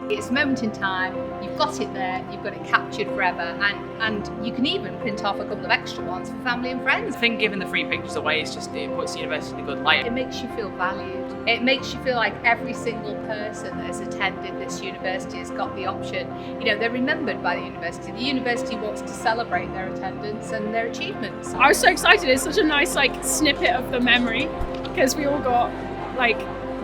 It's a moment in time, you've got it there, you've got it captured forever, and you can even print off a couple of extra ones for family and friends. I think giving the free pictures away is just, it puts the university in a good light. It makes you feel valued. It makes you feel like every single person that has attended this university has got the option. You know, they're remembered by the university. The university wants to celebrate their attendance and their achievements. I was so excited. It's such a nice snippet of the memory, because we all got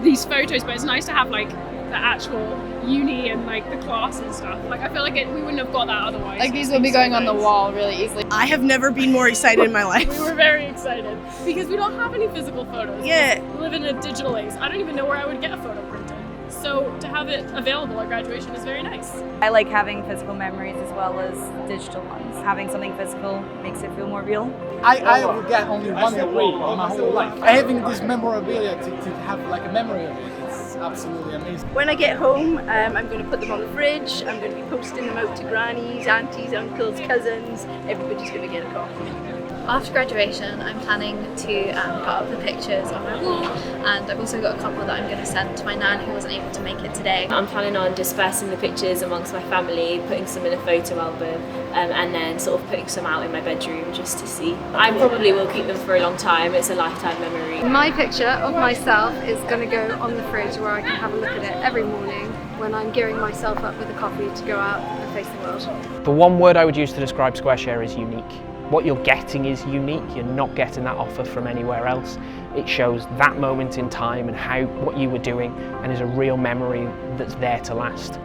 these photos, but it's nice to have the actual uni and the class and stuff. I feel like we wouldn't have got that otherwise. These will be going on the wall really easily. I have never been more excited in my life. We were very excited because we don't have any physical photos. Yeah. We live in a digital age. I don't even know where I would get a photo printed. So to have it available at graduation is very nice. I like having physical memories as well as digital ones. Having something physical makes it feel more real. I would get only one degree in my whole life. Having this memorabilia to have a memory of it, it's absolutely amazing. When I get home, I'm going to put them on the fridge. I'm going to be posting them out to grannies, aunties, uncles, cousins. Everybody's going to get a copy. After graduation, I'm planning to put up the pictures on my wall, and I've also got a couple that I'm going to send to my nan who wasn't able to make it today. I'm planning on dispersing the pictures amongst my family, putting some in a photo album, and then sort of putting some out in my bedroom just to see. I probably will keep them for a long time. It's a lifetime memory. My picture of myself is going to go on the fridge where I can have a look at it every morning when I'm gearing myself up with a coffee to go out and face the world. The one word I would use to describe SquareShare is unique. What you're getting is unique. You're not getting that offer from anywhere else. It shows that moment in time and what you were doing, and is a real memory that's there to last.